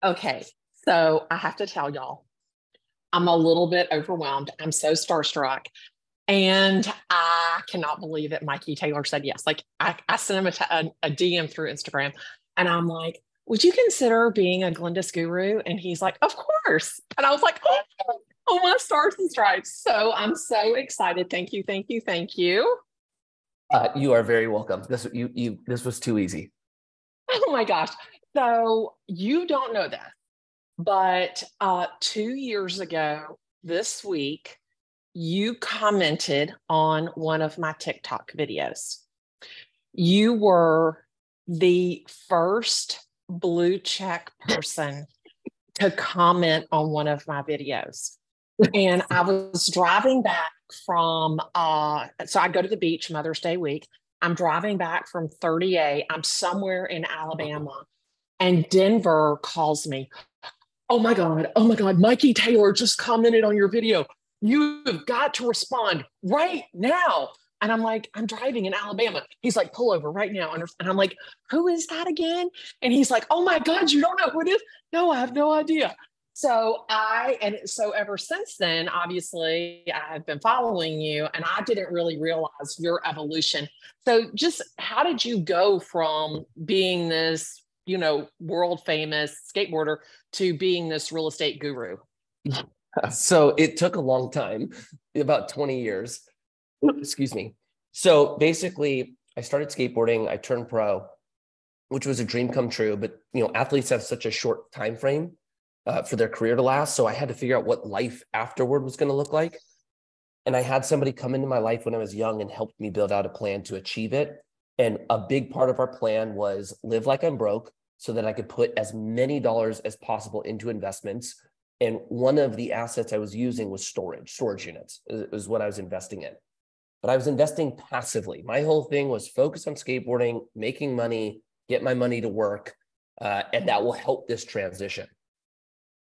Okay, so I have to tell y'all, I'm a little bit overwhelmed. I'm so starstruck. And I cannot believe that Mikey Taylor said yes. Like I sent him a DM through Instagram and I'm like, would you consider being a Glennda guru? And he's like, of course. And I was like, oh my stars and stripes. So I'm so excited. Thank you, thank you, thank you. You are very welcome. This was too easy. Oh my gosh. So you don't know this, but 2 years ago this week, you commented on one of my TikTok videos. You were the first blue check person to comment on one of my videos. And I was driving back from, so I go to the beach Mother's Day week. I'm driving back from 30A. I'm somewhere in Alabama, and Denver calls me. Oh my God, Mikey Taylor just commented on your video. You have got to respond right now. And I'm like, I'm driving in Alabama. He's like, pull over right now. And I'm like, who is that again? And he's like, oh my God, you don't know who it is? No, I have no idea. So ever since then, obviously, I have been following you and I didn't really realize your evolution. So just how did you go from being this, world famous skateboarder to being this real estate guru? So it took a long time, about 20 years. Excuse me. So basically, I started skateboarding. I turned pro, which was a dream come true. But athletes have such a short time frame for their career to last. So I had to figure out what life afterward was going to look like. And I had somebody come into my life when I was young and helped me build out a plan to achieve it. And a big part of our plan was live like I'm broke so that I could put as many dollars as possible into investments. And one of the assets I was using was storage units is what I was investing in. But I was investing passively. My whole thing was focus on skateboarding, making money, get my money to work, and that will help this transition.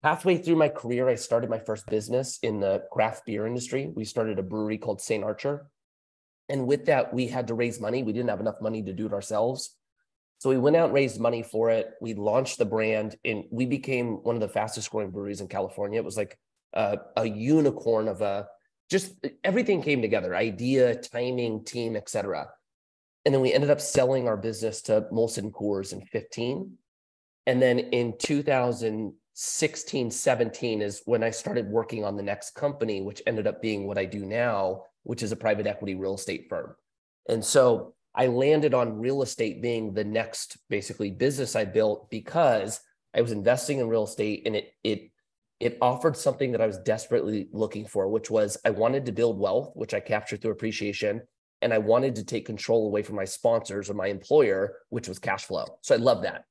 Halfway through my career, I started my first business in the craft beer industry. We started a brewery called St. Archer. And with that, we had to raise money. We didn't have enough money to do it ourselves. So we went out and raised money for it. We launched the brand and we became one of the fastest growing breweries in California. It was like a unicorn of just everything came together, idea, timing, team, et cetera. And then we ended up selling our business to Molson Coors in 2015. And then in 2016, 17 is when I started working on the next company, which ended up being what I do now, which is a private equity real estate firm. And so I landed on real estate being the next basically business I built because I was investing in real estate and it offered something that I was desperately looking for, which was I wanted to build wealth, which I captured through appreciation. And I wanted to take control away from my sponsors or my employer, which was cash flow. So I love that.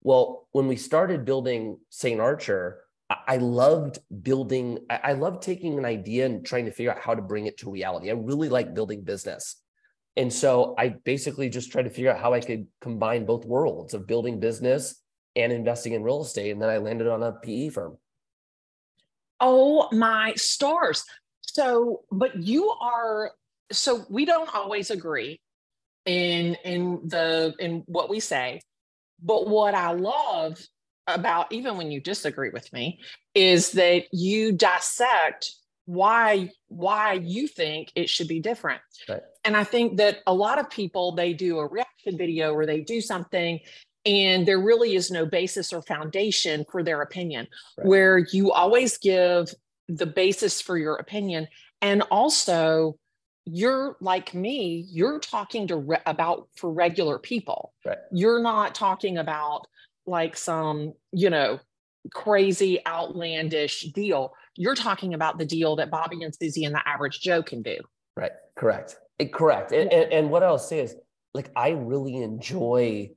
Well, when we started building St. Archer, I loved taking an idea and trying to figure out how to bring it to reality. I really like building business. And so I basically just tried to figure out how I could combine both worlds of building business and investing in real estate. And then I landed on a PE firm. Oh my stars. So we don't always agree in what we say. But what I love about, even when you disagree with me, is that you dissect why you think it should be different. Right. And I think that a lot of people, they do a reaction video or they do something and there really is no basis or foundation for their opinion, right, where you always give the basis for your opinion. And also you're like me, you're talking about for regular people. Right. You're not talking about like some, crazy outlandish deal. You're talking about the deal that Bobby and Susie and the average Joe can do. Right. Correct. And what I'll say is, like, I really enjoy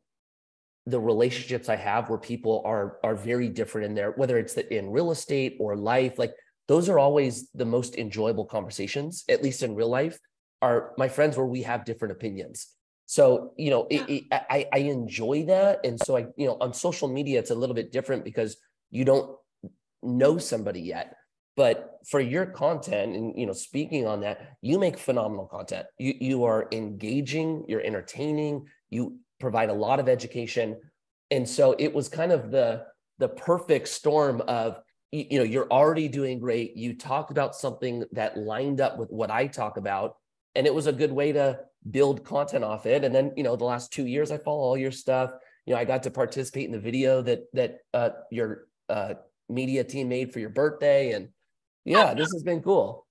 the relationships I have where people are very different in there, whether it's in real estate or life. Like, those are always the most enjoyable conversations, at least in real life, are my friends where we have different opinions. So, I enjoy that. And so on social media, it's a little bit different because you don't know somebody yet. But for your content and, speaking on that, you make phenomenal content. You are engaging, you're entertaining, you provide a lot of education. And so it was kind of the perfect storm of, you're already doing great. You talked about something that lined up with what I talk about, and it was a good way to build content off it. And then, the last 2 years, I follow all your stuff. I got to participate in the video that your media team made for your birthday. And yeah, this has been cool.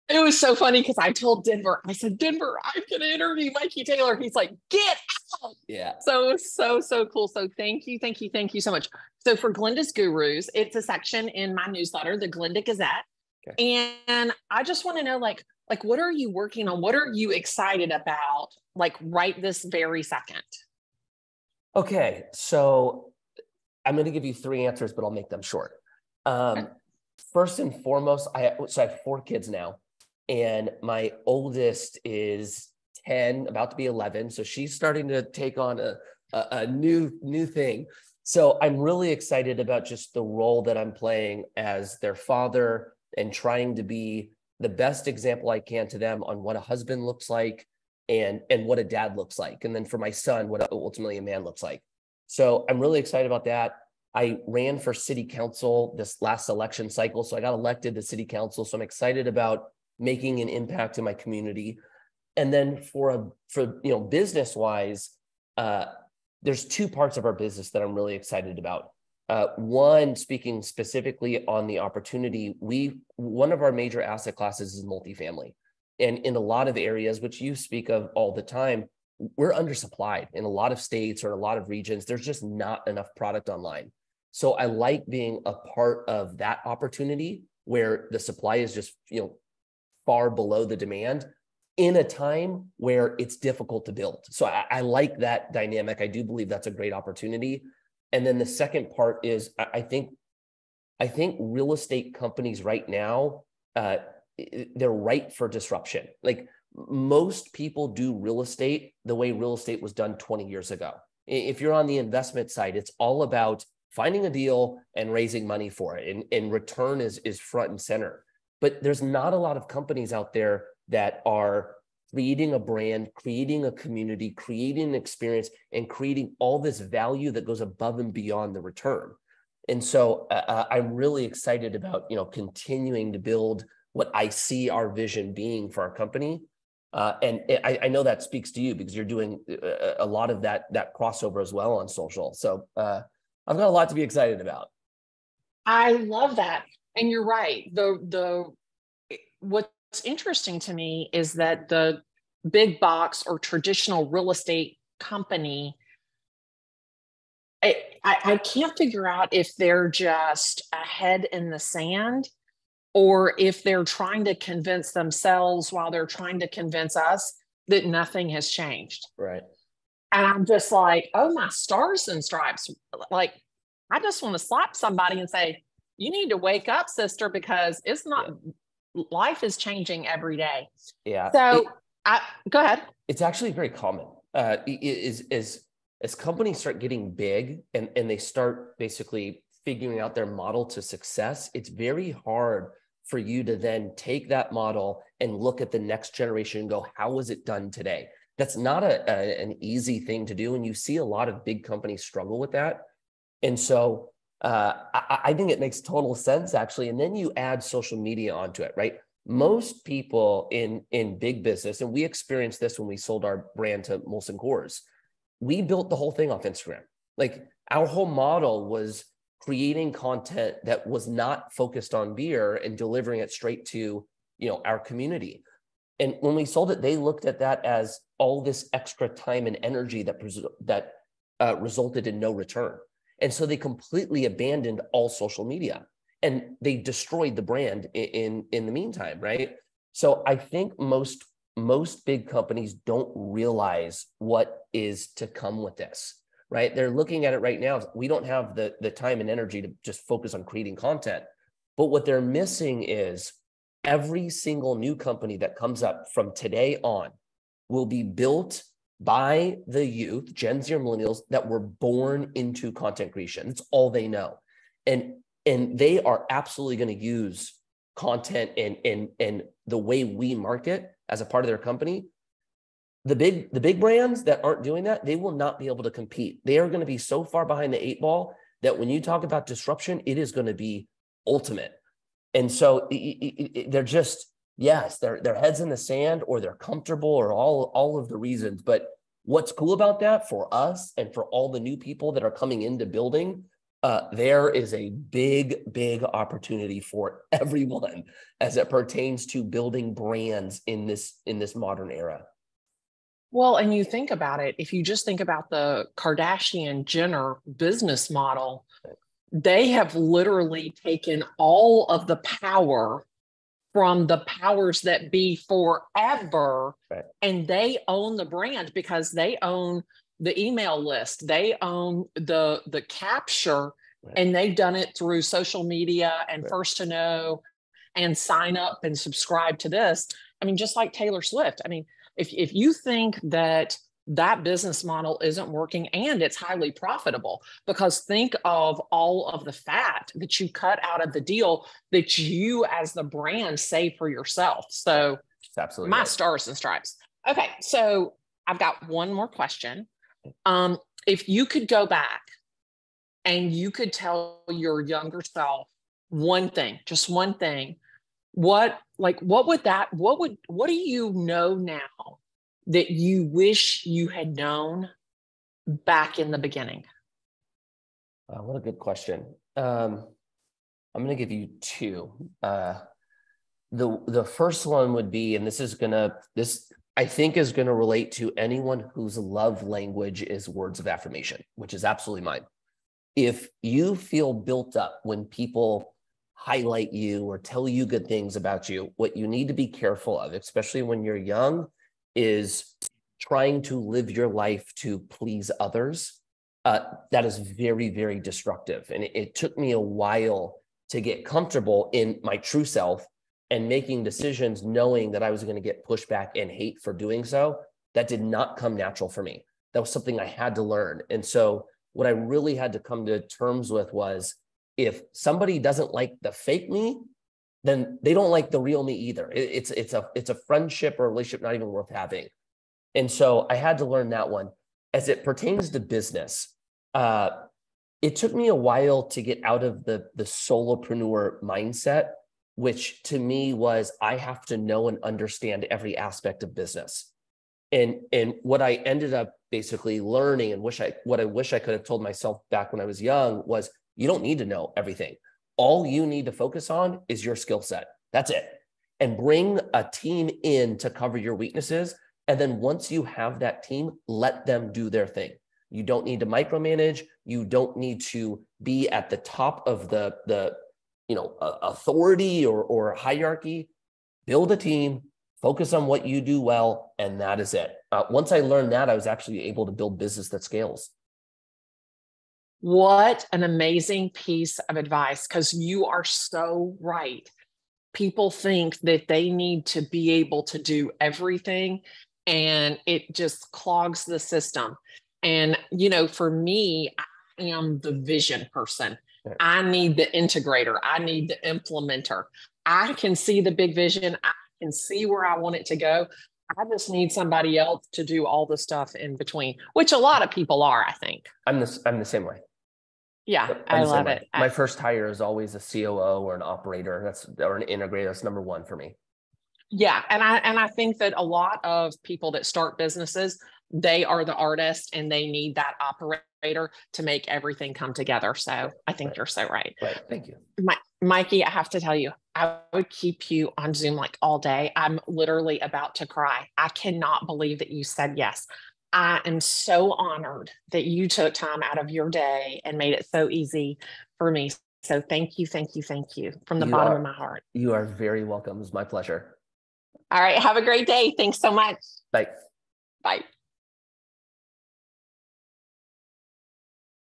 It was so funny because I told Denver, I said, Denver, I'm going to interview Mikey Taylor. He's like, get out. Yeah. So it was so cool. So thank you so much. So for Glennda's Gurus, it's a section in my newsletter, the Glennda Gazette. Okay. And I just want to know, like, what are you working on? What are you excited about, like, right this very second? Okay. So I'm going to give you 3 answers, but I'll make them short. Okay. First and foremost, I have 4 kids now, and my oldest is 10, about to be 11. So she's starting to take on a new thing. So I'm really excited about just the role that I'm playing as their father and trying to be the best example I can to them on what a husband looks like and what a dad looks like. And then for my son, what ultimately a man looks like. So I'm really excited about that. I ran for city council this last election cycle. So I got elected to city council. So I'm excited about making an impact in my community. And then for business wise, there's 2 parts of our business that I'm really excited about. One, speaking specifically on the opportunity, one of our major asset classes is multifamily. And in a lot of areas, which you speak of all the time, we're undersupplied in a lot of states or a lot of regions. There's just not enough product online. So I like being a part of that opportunity where the supply is just, far below the demand in a time where it's difficult to build. So I like that dynamic. I do believe that's a great opportunity. And then the second part is I think real estate companies right now, they're ripe for disruption. Like, most people do real estate the way real estate was done 20 years ago. If you're on the investment side, it's all about finding a deal and raising money for it. And return is front and center. But there's not a lot of companies out there that are creating a brand, creating a community, creating an experience, and creating all this value that goes above and beyond the return. And so I'm really excited about, continuing to build what I see our vision being for our company. And I know that speaks to you because you're doing a lot of that crossover as well on social. So I've got a lot to be excited about. I love that. And you're right. What's interesting to me is that the big box or traditional real estate company, I can't figure out if they're just a head in the sand or if they're trying to convince themselves while they're trying to convince us that nothing has changed. Right. And I'm just like, oh, my stars and stripes. Like, I just want to slap somebody and say, you need to wake up, sister, because it's not, life is changing every day. Yeah. So go ahead. It's actually very common. As companies start getting big and they start basically figuring out their model to success, it's very hard for you to then take that model and look at the next generation and go, how was it done today? That's not an easy thing to do. And you see a lot of big companies struggle with that. And so I think it makes total sense, actually. And then you add social media onto it, right? Most people in big business, and we experienced this when we sold our brand to Molson Coors, we built the whole thing off Instagram. Like, our whole model was creating content that was not focused on beer and delivering it straight to, our community. And when we sold it, they looked at that as all this extra time and energy that resulted in no return. And so they completely abandoned all social media and they destroyed the brand in the meantime, right? So I think most big companies don't realize what is to come with this, right? They're looking at it right now. We don't have the time and energy to just focus on creating content. But what they're missing is every single new company that comes up from today on will be built by the youth, Gen Z or millennials, that were born into content creation. That's all they know. And they are absolutely going to use content and the way we market as a part of their company. The big brands that aren't doing that, they will not be able to compete. They are going to be so far behind the 8 ball that when you talk about disruption, it is going to be ultimate. And so they're just, yes, their heads in the sand, or they're comfortable, or all of the reasons. But what's cool about that for us and for all the new people that are coming into building, there is a big opportunity for everyone as it pertains to building brands in this modern era. Well, and you think about it, if you just think about the Kardashian-Jenner business model, they have literally taken all of the power from the powers that be forever, right. And they own the brand because they own the email list, they own the capture, right. And they've done it through social media and right. First to know and sign up and subscribe to this. I mean, just like Taylor Swift. I mean, if you think that business model isn't working and it's highly profitable, because think of all of the fat that you cut out of the deal that you as the brand save for yourself. So absolutely my right. stars and stripes. Okay. So I've got one more question. If you could go back and you could tell your younger self one thing, just one thing, what do you know now that you wish you had known back in the beginning? What a good question. I'm going to give you two. The first one would be, and this I think is going to relate to anyone whose love language is words of affirmation, which is absolutely mine. If you feel built up when people highlight you or tell you good things about you, what you need to be careful of, especially when you're young, is trying to live your life to please others. That is very destructive. And it took me a while to get comfortable in my true self and making decisions knowing that I was going to get pushback and hate for doing so. That did not come natural for me. That was something I had to learn. And so what I really had to come to terms with was, if somebody doesn't like the fake me, then they don't like the real me either. It's a friendship or a relationship not even worth having. And so I had to learn that one. As it pertains to business, it took me a while to get out of the solopreneur mindset, which to me was, I have to know and understand every aspect of business. And what I ended up basically learning, and what I wish I could have told myself back when I was young, was you don't need to know everything. All you need to focus on is your skill set. That's it. And bring a team in to cover your weaknesses. And then once you have that team, let them do their thing. You don't need to micromanage. You don't need to be at the top of the authority or hierarchy. Build a team, focus on what you do well, and that is it. Once I learned that, I was actually able to build business that scales. What an amazing piece of advice, because you are so right. People think that they need to be able to do everything, and it just clogs the system. And, for me, I am the vision person. Right. I need the integrator. I need the implementer. I can see the big vision. I can see where I want it to go. I just need somebody else to do all the stuff in between, which a lot of people are, I think. I'm the same way. Yeah, I love it. My first hire is always a COO or an operator, or an integrator. That's number one for me. Yeah, and I think that a lot of people that start businesses, they are the artist and they need that operator to make everything come together. So I think you're so right. Right. Thank you. Mikey, I have to tell you, I would keep you on Zoom like all day. I'm literally about to cry. I cannot believe that you said yes. I am so honored that you took time out of your day and made it so easy for me. So thank you from the bottom of my heart. You are very welcome. It was my pleasure. All right. Have a great day. Thanks so much. Bye. Bye.